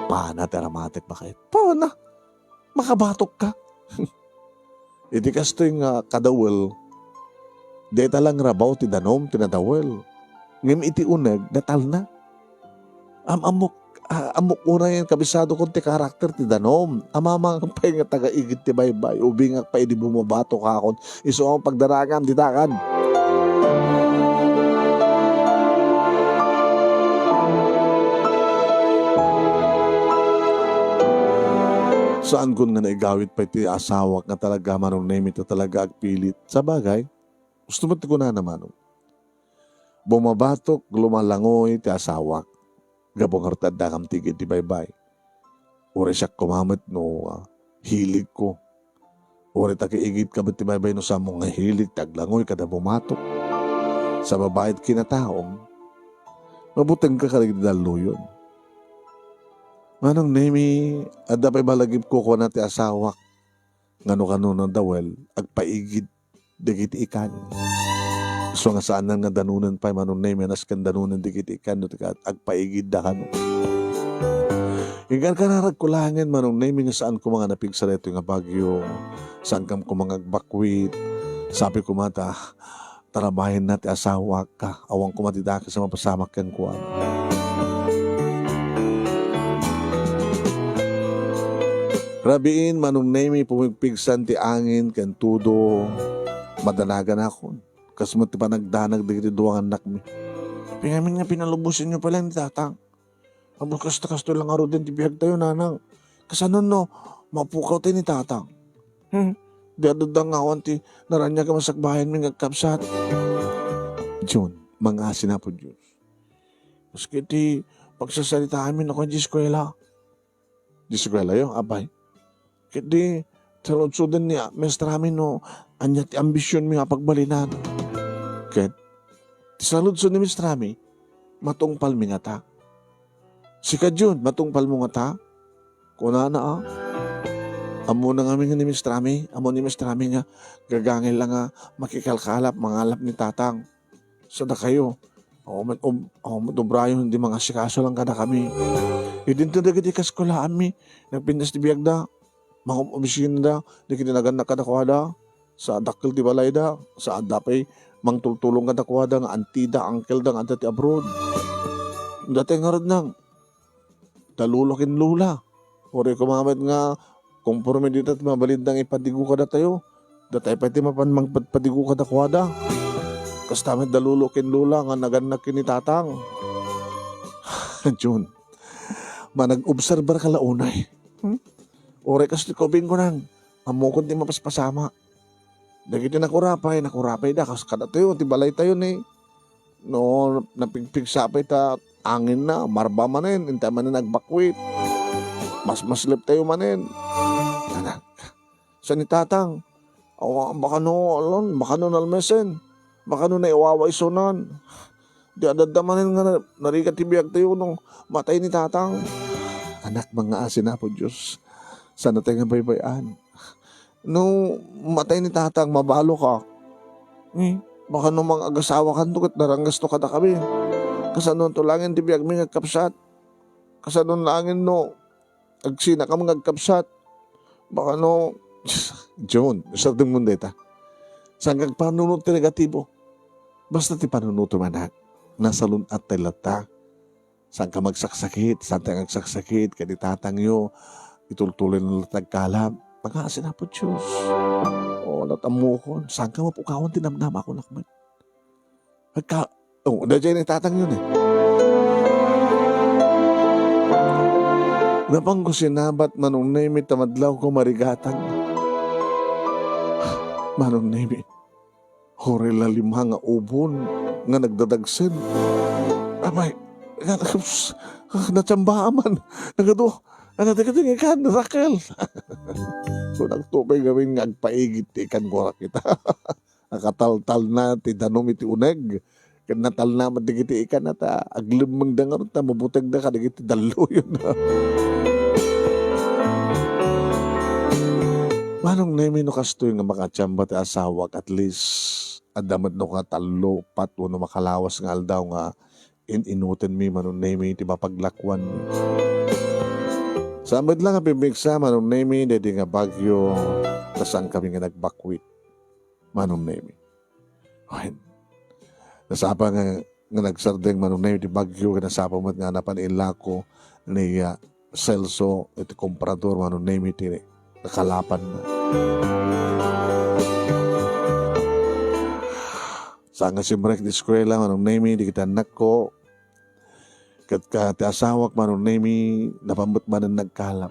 [SPEAKER 2] Pana, teramatik bakit? Pana, makabatok ka. Iti kasto yung kadawil, deta lang rabaw ti danom, tinadawil. Ngim iti uneg, natal na. Amok una yan, kabisado kong ti karakter ti danom. Amamang pa yung taga-igit ti baybay, ubingak pa hindi bumabatok akon. Iso ang pagdaragam, ditakan. Saan ko nga naigawit pa iti asawak nga talaga manong name ito talaga agpilit. Sa bagay, gusto mo ko na naman. Bumabatok, lumalangoy ti asawak. Gabong hartad da kam tigid ti baybay. Uri siya kumamit no hilig ko. Uri takiigit ka ba ti baybay no sa mong hilig taglangoy kada bumatok. Sa babayit kinataong, mabutang ka kaligdalo yun. Manong nemi, ada pa'y balagip ko na ti asawak. Ngano ng dawel, agpaigid, dagiti ikan. So nga saan nga danunan pa manong name nas kan danunan dikit ikan no tikat agpaigid da kano. Ikan kanarag kulangan manong name nga saan ko mga napigsa reto nga bagyo, saan kam ko mga agbakwit, sabi ko mata, tarabahin natin asawa ka, awang kumatida ka sa mapasamak kan kuwan. Rabiin manong name pumigpigsan ti angin kan tudo, madanagan ako. Kasmat ti pa nagdanag digiti duwang anak mi. Pingamin nga pinalubusin nyo pala ni tatang. Abo kasta-kasto lang aro din ti biyag tayo nanang. Kasanon no, mapukaw tayo ni tatang. Di adadang awan ti naranya ka masakbayan mi ngagkapsat. John, mga asin na po Diyos. Maski ti pagsasalita amin ako di eskwela. Di eskwela yun, abay. Kiti talod-sudan niya, mestra amin no, anya ti ambisyon mi nga pagbalinan. Ket, ti salud-sud ni mestra mi, matungpal mi nga ta. Sika Jun, matungpal mo nga ta. Kuna na Amo na nga mi nga ni mestra mi, amo ni mestra mi nga, gagangil lang nga makikalkalap, mangalap ni tatang. Sada kayo. Madubrayo, hindi mga sikaso lang kada kami. Idin to dagiti kaskulaan mi, nagpindas ti biyag da, mga opisina da, di kitinagan na kada kuwada, sa dakil ti balay da, sa adapay, mang tultulong kada kuwada, nga antida, uncle da, nga dati abroad. Dati nga rod nang, talulokin lula. Ori kumamit nga, kumporme dito at mabalid nang ipadigo kada tayo. Dati pa iti mapanmang padigo kada kuwada. Kastamit dalulokin lula, nga naganak kinitatang. Jun, manag-obserbar ka launay. Ore kas likobin ko nang, amukon di mapaspasama. Dagiti nakurapay da, kas kada tayo, tibalay tayo ni. No, napigpig sapay ta, angin na, marba manin, intay manin nagbakwit. Mas maslip tayo manin. Anak, sa ni tatang, baka no nalmesen, baka no naiwaway sunan. Di adadamanin nga narikat tibiyag tayo nung matay ni tatang. Anak, mga asin na po Diyos. Sana tayo nga baybayan. Nung matay ni tatang, mabalo ka. Baka nung mga agasawa ka nung naranggas to kada kami. Kasanon to langin tibiyag mi ngagkapsat. Kasanon langin no, agsina ka mga ngagkapsat. Baka no, John, sardeng mundo ita. Saan kag panunod ti negatibo? Basta ti panunod manak. Nasa lunat tayo lata. Saan ka magsaksakit, saan tayo magsaksakit, kadi tatangyo, itultuloy ng latagkalab. Pag-aasin na po Diyos. O, natamukon. Saan ka mapukawan, tinamnama ako nakman. Dadya yung tatang yun eh. Napang ko sinabat, manong name, tamadlaw ko marigatang. Manong name, horela limha nga ubon, nga nagdadagsen. Amay, natsambaaman. Nagado, nagadating ikan, Raquel. So, nagtupay gawin nga agpaigit ikan ko kita. Nakataltal na, tidanom iti uneg. Kanatal na, madigiti ikan na ta. Aglimang dangar ta, mabutag na ka, digiti dalo yun na. Manong nemi no kastoy nga makatsamba ti asawak at least adamad no ka talo pat no makalawas nga aldaw nga inutin mi manong nemi ti mapaglakwan mi. Samad lang nga pibigsa manong nemi dedi nga bagyo tasang kami nga nagbakwit manong nemi. Ay, nasapa nga nagsardeng manong nemi ti bagyo nga nasapa mat nga napanila ko ni Celso iti komprador manong nemi ti nakalapan na. Sa nga simrek di eskwela, manong nemi, di kita anak ko. Kat ka ti asawak, manong nemi, napambot man ang nagkalap.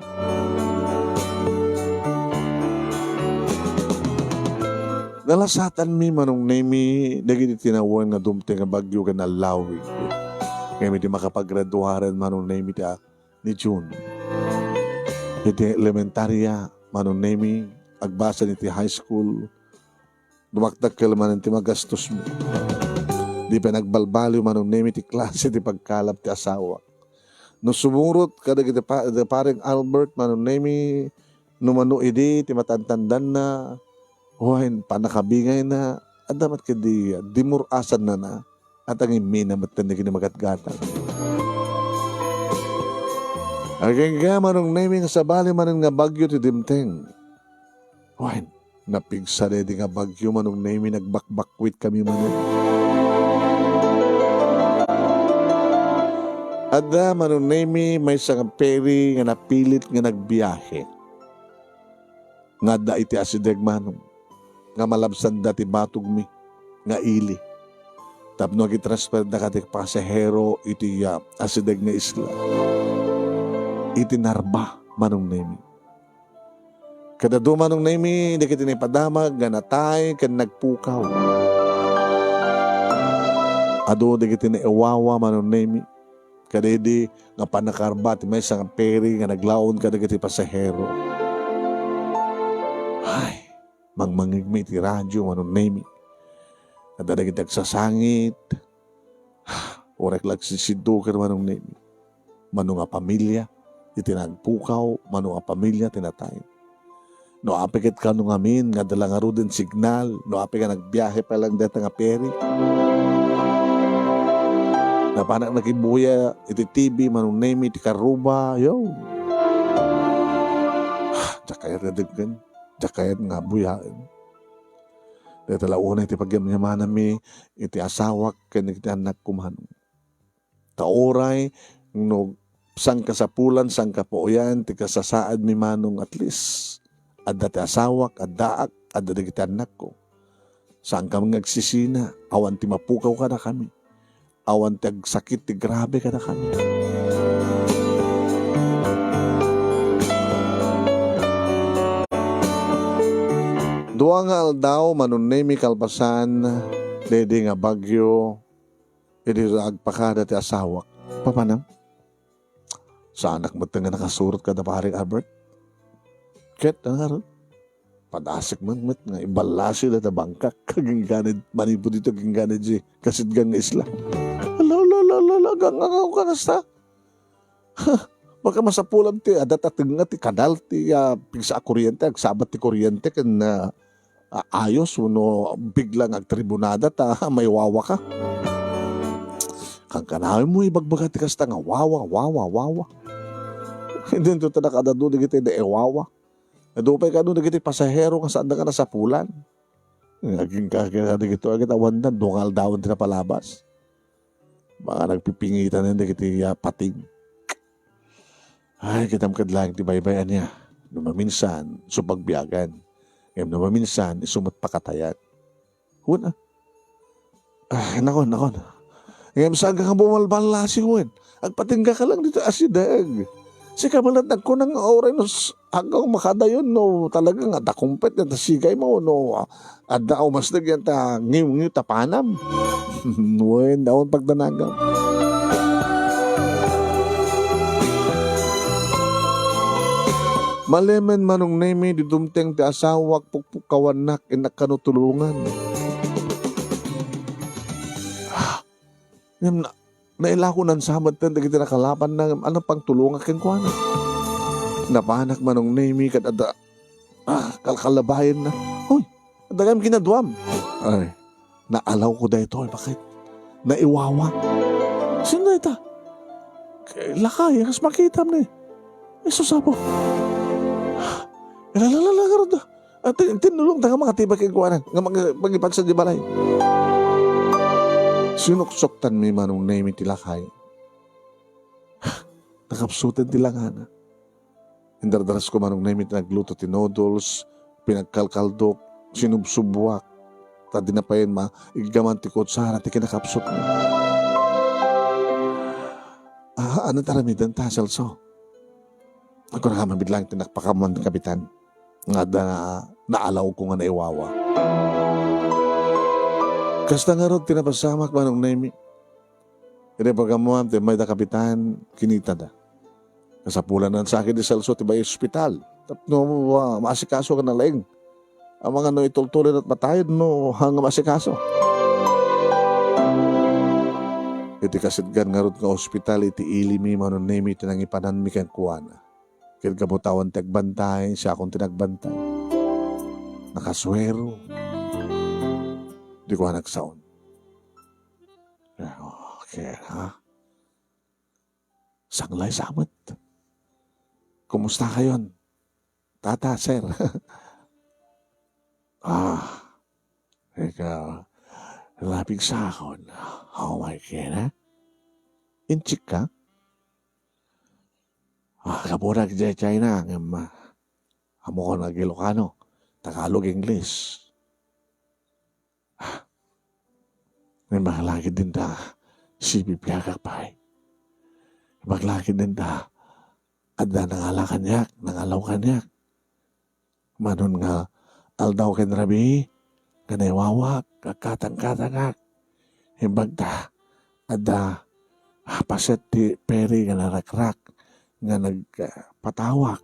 [SPEAKER 2] Nalasatan mi, manong nemi, dagiti tinawan nga dumte nga bagyo ka na lawig. Kaya mi di makapagraduaran, manong nemi, ni June. Iti elementarya, manong nemi, agbasa niti high school, dumaktak ka naman ti magastos mo. Di pa nagbalbaliw manong nemi ti klase ti pagkalap ti asawa. No sumurot kada kita pareng Albert manong nemi numano idi ti matantandan na huwain panakabingay na at dapat kadi dimurasan na at ang iminamat na kinamagat-gatang. Aging manong naming sa bali manon nga bagyo ti dimteng. Wine, napigsa di nga bagyo manong naming nagbakbakwit kami manon. Ada manong naming may isang peri nga napilit nga nagbiyahe. Nga da iti asideg manong. Nga malabsan dati batog mi. Nga ili. Tapno gitransfer na katik pasahero iti asideg nga isla. Iti narba manong nemi. Kada do manong nemi, hindi kita nipadamag, ganatay, kan nagpukaw. Ado, hindi kita iwawa manong nemi. Kada hindi nga panakarba, ti may isang peri nga naglaon kada kiti pasahero. Ay, mangmangigmi ti radyo manong nemi. Kada kita nagsasangit. Orek lang sisidukan manong nemi. Manong nga pamilya. Itinagpukaw, mano nga pamilya, tinatay. No apikit ka nung amin, nga dala nga din signal, no apik ka nagbiyahe pa lang dito nga peri. Napanak nakibuya, iti TV, manong name, iti karuba, yo. Jakayat nga diggan, jakayat nga buyain. Dito launa iti pagyamyaman nami, iti asawak, kanigiti anak kumanong. Taoray, no, sang kasapulan, sang kapuoyan, ti kasasaad mi manong at least. At dati asawak, at daak, at dati anak ko. Saan kami nagsisina, awan ti mapukaw ka na kami. Awan ti agsakit, ti grabe ka na kami. Dua nga aldaw, manunay mi kalpasan, dede nga bagyo, edi agpakada ti asawak. Papanam? Sa anak mo nga nakasurot ka na paring Albert? Ket, nga padasik man nga ibalasi na bangkak kagingganid manipo dito gingganid si kasidgan nga isla. Ala, gangaw ka nasta. Baka masapulam ti adatatag nga ti kadal ti pigsa kuryente, agsabat ti kuryente kan ayos no biglang agtribunada ta may wawa ka. Kang kanawin mo ibagbaga ti kasta nga wawa. Hindi ito nakadado na kita na ewawa. Nadupay ka doon na kita pasahero nga saan na ka na sa pulan. Naging kakina na kita agad awandan, dungal daon din na palabas. Mga nagpipingitan na kita pating. Ay, kitam kadlang ti baybayan niya. Numaminsan, supagbiyagan. Ngayon numaminsan, isumat pakatayan. Huna. Ay, nakon. Ngayon saan ka bumalbalasi huen. Agpatingga ka lang dito asidag. Si kamalat ko ng oray no hanggang makadayon no talagang adakumpet na tasigay mo no adda o mas nagyan ta ngiw tapanam. Wen daon pagdanagam. Malemen manong nemi didumteng ti asawak pukpukawanak inakanutulungan. Nailako ng samad tan dagiti nakalapan na ano pang tulungan ken kuana. Napanak manong nemi kat ada kalkalabayan na. Hoy, dagam kinaduam. Ay, naalaw ko dayto bakit? Naiwawa. Sino ita? Lakay, kas makita mo ni. Susabo. Lalala at tinulong taga mga tibak ken kuana nga magipansa di balay. Sinuksoktan mi manong nemi tilakay. Nakapsutan tilangana. Indardaras ko manong nemi nagluto ti noodles, pinagkalkaldok, sinubsubuak, ta dinapayin igaman ti kutsara ti kinakapsot mo. Ano taramidan ta, Celso? Ako na ka mabidlang tinakpakaman kapitan. Nga naalaw ko nga naiwawa. Kasta nga ron, tinapasamak manong nemi. Kaya pagkamuam, may da kapitan, kinita da. Kasapulan na sa akin di Celso, tiba yung hospital. Tapno, maasikaso ka na laing. Ang mga no itulturin at matayod, no, hanggang maasikaso. Iti kasidgan nga ron nga hospital, iti ilimi manong nemi, tinangipanan mi kang kuwana. Kaya kabutawan tagbantay, siya akong tinagbantay. Nakaswero. Di ko nagsaon. Okay, ha? Sanglay samat. Kumusta kayon? Tata, sir. Ikaw, lapig sa akon. Oh my God, ha? Inchik ka? Kaburag dyan China. Amo ko na Ilocano. Tagalog, English. May maglaki din da. Si bibiyagak pa eh. Maglaki din da. Adda nangala kanyak. Nangalaw kanyak. Manon nga. Aldaw ken rabi. Kanay wawak. Kakatang-katangak. Himbag da. Adda. Paset di peri nga narakrak. Nga nagpatawak.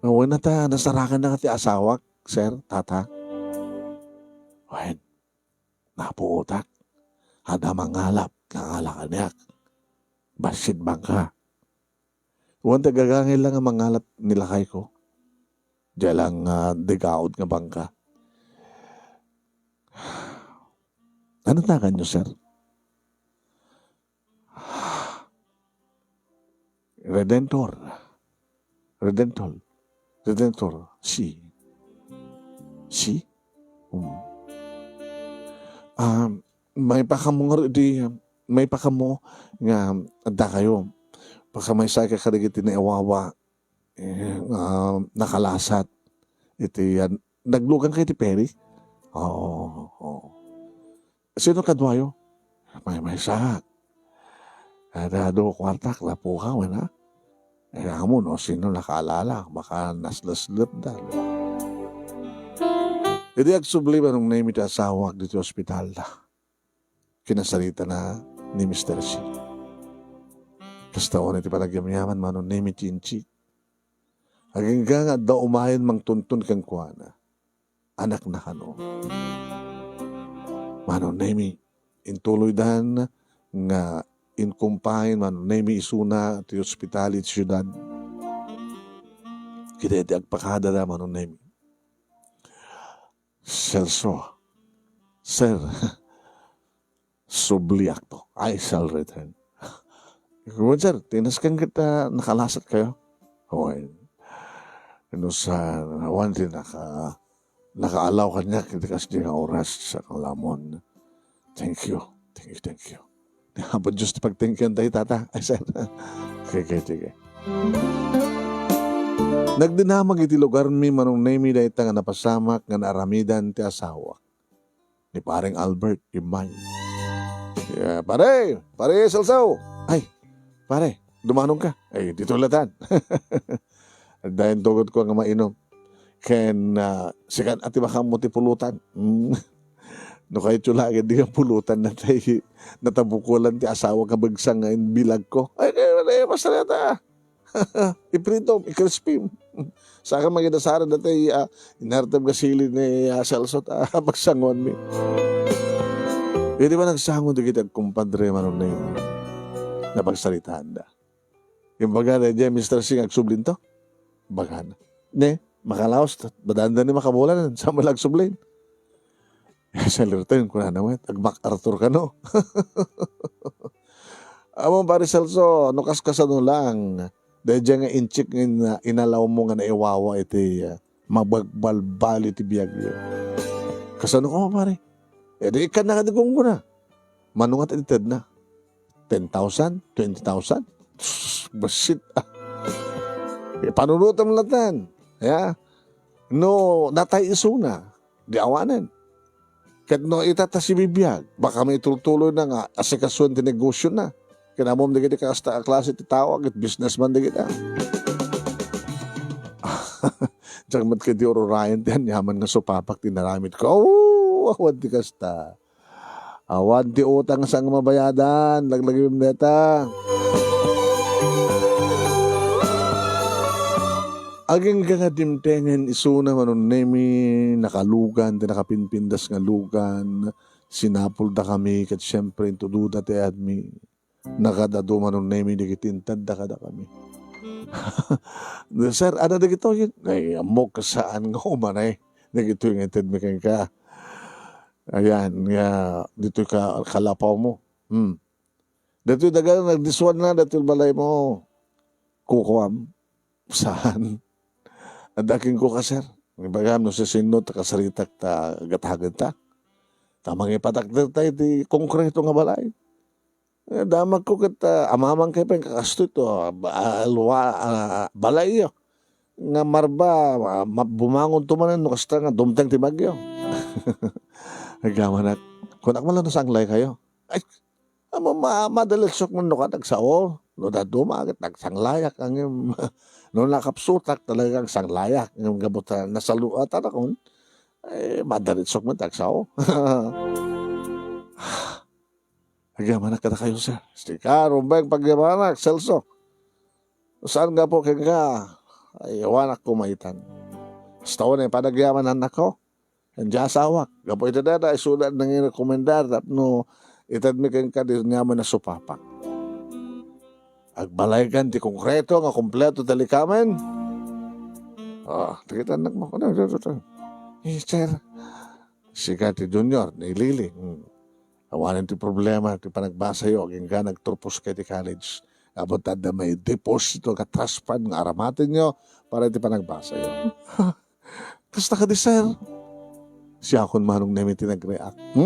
[SPEAKER 2] Ngayon na ta. Nasarakan na kati asawak. Sir, tata. Wen. Napuutak. Ada mangalap. Nangala kanyak. Basit bangka. Huwag tagagangil lang ang mangalap nilakay ko. Diyan lang degaod nga bangka. Ano tagan nyo, sir? Redentor. Si. Si? May pakamo nga adda kayo. Pagka may sa kakarigiti na iwawa, nakalasat. Iti yan. Naglugan kayo ti Peri? Oo. Sino kadwayo? May sak. Ada do kwartak, lapo ka, wala. Mo, no? Sino nakaalala? Baka naslaslat dal. Hindi agsubli ba nung naimit asawak dito ospital na kinasarita na ni Mr. C. Kasta o na iti palagyamyaman manon name chinchi. Aging nga daw umayan mang tuntun kang kuana. Anak na kano. Manon name intuloy dan nga inkumpahin manon name isuna ti ospital iti syudad. Kita iti agpakada na manon name. Celso. Sir. Subliak to. I shall return. Kung sir, tinas kang kita nakalasat kayo. Okay. Ano sa nawan din nakaalaw ka niya kita kasi nga oras sa kalamon. Thank you. But just pag-thank you tayo, tata. I said, okay. Nagdinamag iti lugar mi manong name da ita nga napasamak nga naaramidan ti asawa. Ni paring Albert Imay. Yeah, pare, Salsaw. Ay, pare, dumanong ka. Ay, dito latan. Dahil tugod ko nga mainom. Ken, sikan ati baka mo ti pulutan. No kayo tsula, di ka pulutan na tayo natabukulan ti asawa kabagsang nga bilag ko. Ay, basta na ta. Iprito, ikrispim. Saka maginasaran na tayo inartab kasili ni Salsot magsangon mi. Di ba nagsangon di kita kumpadre manon na yun na pagsalitaan da. Yung baga na dyan, Mr. Singh, agsublin to? Baga na. Ne, makalaos, badanda ni makabulan, sa malag sublin. Sa lirtain ko na naman, agmak Arthur ka no. Among pare Celso, nukas-kasano lang. Dahil dyan nga inchik inalaw mo nga naiwawa iti mabagbalbal iti biyag yun. Kasano ka mo pare? E di ikan na kadigong ko na. Manungat iti na. 10,000? 20,000? Basit panunutam latan. Yeah. No, natay isuna. Di awanan. Kat no itata si bibiyag. Baka may tuloy na nga. Asikasuan ti negosyo na. Kinamom na kita kasta klase ti tawag at businessman na kita. Tsaka mat kiti Oro Ryan tiyan, yaman nga supapak tinaramit ko. Awad ti kasta. Awad ti utang sang mabayadan. Laglagim neta. Aging nga dimtengen isuna manon nemi nakalugan, ti nakapinpindas nga lugan. Sinapul da kami kat syempre intududa ti admi. Nakadado manon nemi digitintad da kada kami. Sir, ano na gito yun? Ay, amok saan nga umanay. Nagito yung intid mi ka. Ayan, nga, dito ka kalapaw mo. Dito daga nagdiswan na, dito balay mo. Kukuam. Saan? Adaking ko ka, sir. Ibagam no sa sinod, kasaritak ta, gatahagan ta. Tamang ipatakder tayo, di konkreto nga balay. Damag ko kita, amamang kayo pa yung kakasto ito, balay yo. Nga marba, bumangon tumanan, no kasta nga, dumtang ti bagyo. Nagyaman na, kunak mo lang na sanglay kayo. Ay, madaliksok mo no ka, nagsaol. No na dumagit, nagsanglayak. No nakapsutak talagang sanglayak. Yung gabot na nasaluatan akon, ay madalitsok mo, nagsaol. Nagyamanak ka na kayo, sir. Stika, rumbay, pagyamanak, Celso. Saan nga po kaya nga? Ay, wanak kumaitan. Basta ko na yung panagyamanan ako. Hindi asawak. Gapo ito na ay sulat ng rekomendar at no, itadmi kang ka din naman na supapak. Agbalay kan, di konkreto, nga kompleto talikaman. Tikitan mo ko na. Sir, si Kati Junior, ni Lili. Awanan ti problema, ti panagbasa yo, yung ka nagtropos kay ti college. Abot na may deposito, katraspan, nga aramatin nyo, para ti panagbasa yo. Kasta ka di, sir? Siya akong manong namin tinag-react.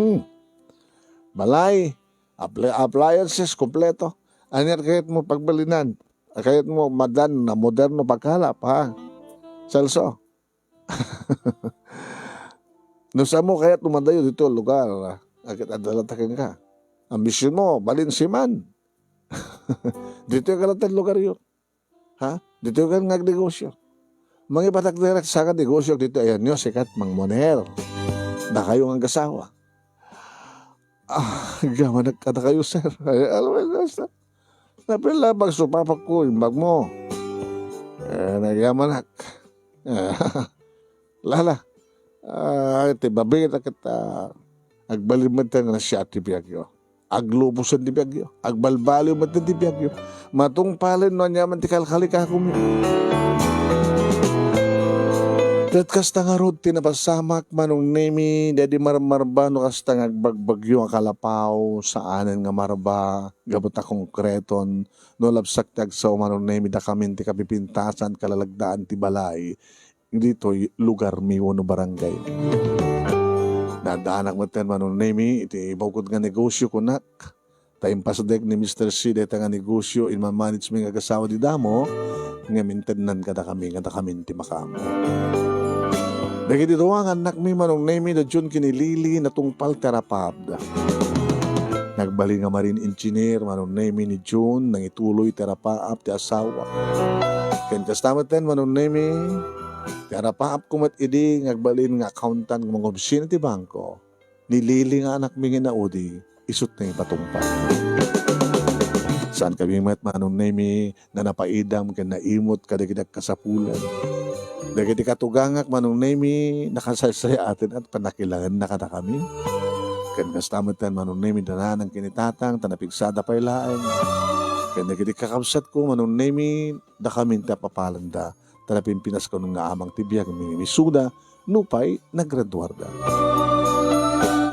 [SPEAKER 2] Balay, appliances, kompleto. Anyar kahit mo pagbalinan, kahit mo madan na moderno pagkalap, ha? Celso. Nusa mo kahit lumadayo dito lugar, agad adalatakin ka. Ambisyon mo, balinsiman. Dito yung kalatan lugar yun. Ha? Dito yung nagnegosyo. Mga ipatak direct sa negosyo dito, ayan nyo, sikat mang moner. Na kayo ang gasawa. Gaman nagkata kayo, sir. Ay, alam mo, sir. Napila, magsupapak ko, yung bag mo. Nagyamanak. Lala. Tibabi na kita. Agbalimatan na siya ti biyagyo. Aglubusan ti biyagyo. Agbalbaliw man ti biyagyo. Matong palin no niya man ti kalkalika kumi. Kat kasta nga rod tinapasamak manong nemi dadi marmarba no kasta nga agbagbagyo ang kalapaw saanen nga marba gabot na konkreton no labsak ti agsaw manong nemi da kamin ti kapipintasan kalalagdaan ti balay dito lugar miwo no barangay. Nadaanak mo ten manong nemi iti ibawkod nga negosyo kunak. Tayong pasadek ni Mr. C deta nga negosyo in management nga gasawa di damo nga mintenan kada kami ti makamo. Dagi di ruangan anak mi manong nemi da Jun kinilili na tungpal terapab. Nagbali nga marine engineer manong nemi ni Jun nang ituloy terapab ti asawa. Ken kastamat ten manong nemi terapab kumat idi ngagbalin nga accountant ng mga opisina ti bangko. Nilili nga anak mi nga naudi isut na ipatungpal. Saan kami mat manong nemi na napaidam ken naimot kadagidak kasapulan. Dagiti katugangak manong nemi nakasaysay atin at panakilangan na kada kami. Ken kastamatan manong nemi dananang kinitatang tanapigsada paylaeng. Ken dagiti kakabsat ko manong nemi da kami tapapalanda tanapin pinas ko nung nga amang tibiyag misuda nupay nagraduarda.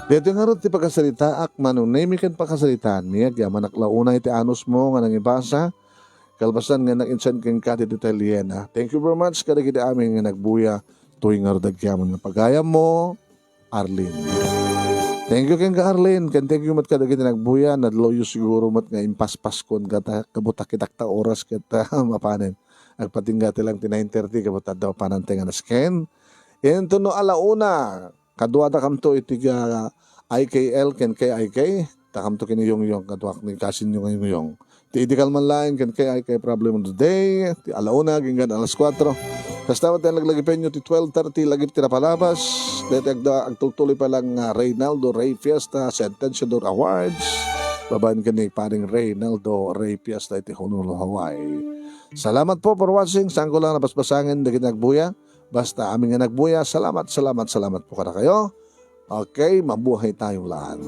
[SPEAKER 2] Dito nga rin ti pagkasalita ak manong nemi ken pagkasalitaan niya kaya manaklauna iti anos mo nga nangibasa. Kalbasan nga nag-insan kang kati Italiana. Thank you very much kada kita aming nga nagbuya tuwing nga rodagyaman nga pagayam mo, Arlene. Thank you kang ka Arlene. Thank you mat kada kita nagbuya. Nadloyo siguro mat nga impaspas kon kata kabutak kitakta oras kita mapanen. Agpatinggati lang ti 9:30 kabutak daw panante nga na-scan. Ito no alauna. Kaduata kam to itiga IKL ken KIK. Takam to kiniyong kaduak ni kasin yung. Ti idikal man lain kan kay problem of the day. Ti alauna ginggan alas 4. Kastamat tayo naglagipin nyo ti 12:30 lagip ti napalabas. Dito agtutuloy pa lang Reynaldo Ray Fiesta Sentenciador Awards. Babaan ka ni paring Reynaldo Ray Fiesta iti Honolulu, Hawaii. Salamat po for watching. Saan ko lang napasbasangin dagit nagbuya. Basta aming nga nagbuya. Salamat po kada kayo. Okay, mabuhay tayong lahat.